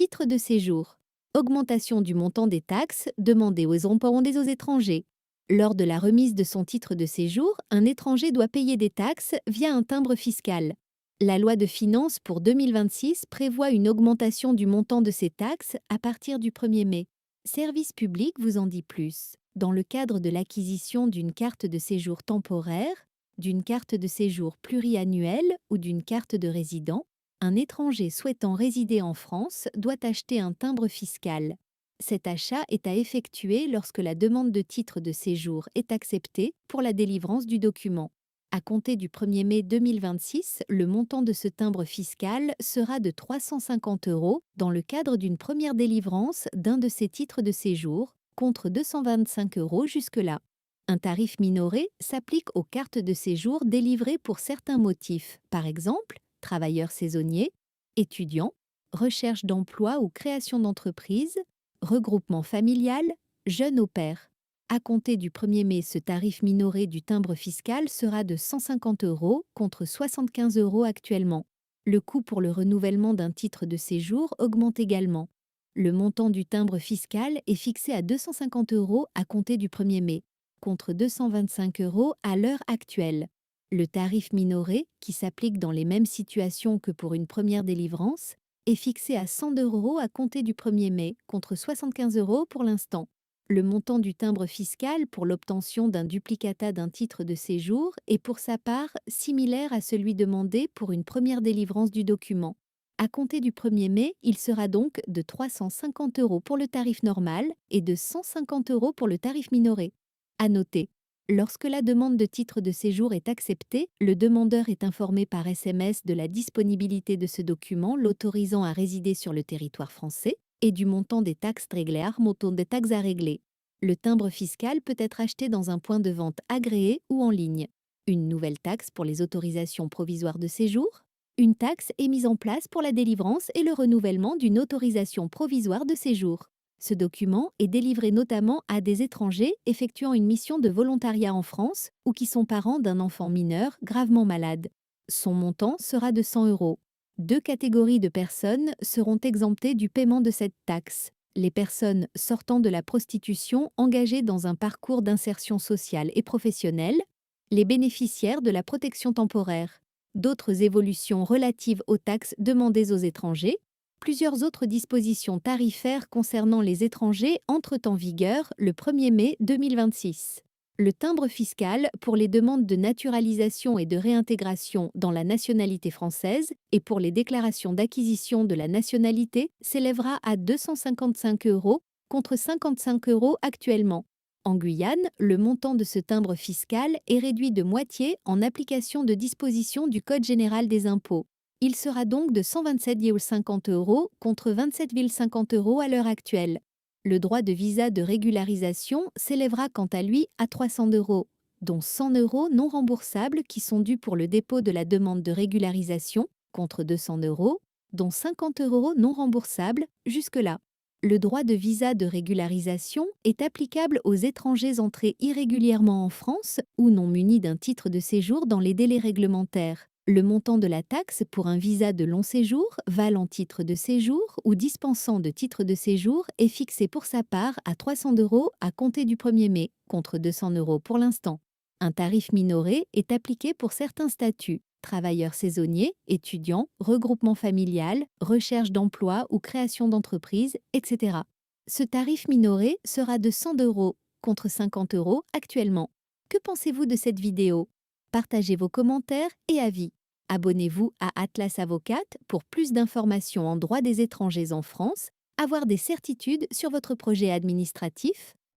Titre de séjour. Augmentation du montant des taxes demandées aux répondez aux étrangers. Lors de la remise de son titre de séjour, un étranger doit payer des taxes via un timbre fiscal. La loi de finances pour 2026 prévoit une augmentation du montant de ces taxes à partir du 1er mai. Service public vous en dit plus. Dans le cadre de l'acquisition d'une carte de séjour temporaire, d'une carte de séjour pluriannuelle ou d'une carte de résident, un étranger souhaitant résider en France doit acheter un timbre fiscal. Cet achat est à effectuer lorsque la demande de titre de séjour est acceptée pour la délivrance du document. À compter du 1er mai 2026, le montant de ce timbre fiscal sera de 350 € dans le cadre d'une première délivrance d'un de ces titres de séjour, contre 225 € jusque-là. Un tarif minoré s'applique aux cartes de séjour délivrées pour certains motifs, par exemple travailleurs saisonniers, étudiants, recherche d'emploi ou création d'entreprise, regroupement familial, jeunes au pair. À compter du 1er mai, ce tarif minoré du timbre fiscal sera de 150 € contre 75 € actuellement. Le coût pour le renouvellement d'un titre de séjour augmente également. Le montant du timbre fiscal est fixé à 250 € à compter du 1er mai, contre 225 € à l'heure actuelle. Le tarif minoré, qui s'applique dans les mêmes situations que pour une première délivrance, est fixé à 100 € à compter du 1er mai, contre 75 € pour l'instant. Le montant du timbre fiscal pour l'obtention d'un duplicata d'un titre de séjour est pour sa part similaire à celui demandé pour une première délivrance du document. À compter du 1er mai, il sera donc de 350 € pour le tarif normal et de 150 € pour le tarif minoré. À noter, lorsque la demande de titre de séjour est acceptée, le demandeur est informé par SMS de la disponibilité de ce document l'autorisant à résider sur le territoire français et du montant des taxes réglées, montant des taxes à régler. Le timbre fiscal peut être acheté dans un point de vente agréé ou en ligne. Une nouvelle taxe pour les autorisations provisoires de séjour. Une taxe est mise en place pour la délivrance et le renouvellement d'une autorisation provisoire de séjour. Ce document est délivré notamment à des étrangers effectuant une mission de volontariat en France ou qui sont parents d'un enfant mineur gravement malade. Son montant sera de 100 €. Deux catégories de personnes seront exemptées du paiement de cette taxe. Les personnes sortant de la prostitution engagées dans un parcours d'insertion sociale et professionnelle, les bénéficiaires de la protection temporaire. D'autres évolutions relatives aux taxes demandées aux étrangers. Plusieurs autres dispositions tarifaires concernant les étrangers entrent en vigueur le 1er mai 2026. Le timbre fiscal pour les demandes de naturalisation et de réintégration dans la nationalité française et pour les déclarations d'acquisition de la nationalité s'élèvera à 255 € contre 55 € actuellement. En Guyane, le montant de ce timbre fiscal est réduit de moitié en application de dispositions du Code général des impôts. Il sera donc de 127,50 € contre 27,50 € à l'heure actuelle. Le droit de visa de régularisation s'élèvera quant à lui à 300 €, dont 100 € non remboursables qui sont dus pour le dépôt de la demande de régularisation, contre 200 €, dont 50 € non remboursables jusque-là. Le droit de visa de régularisation est applicable aux étrangers entrés irrégulièrement en France ou non munis d'un titre de séjour dans les délais réglementaires. Le montant de la taxe pour un visa de long séjour, valant titre de séjour ou dispensant de titre de séjour est fixé pour sa part à 300 € à compter du 1er mai, contre 200 € pour l'instant. Un tarif minoré est appliqué pour certains statuts: travailleurs saisonniers, étudiants, regroupement familial, recherche d'emploi ou création d'entreprise, etc. Ce tarif minoré sera de 100 € contre 50 € actuellement. Que pensez-vous de cette vidéo? Partagez vos commentaires et avis. Abonnez-vous à Atlas Avocate pour plus d'informations en droit des étrangers en France, avoir des certitudes sur votre projet administratif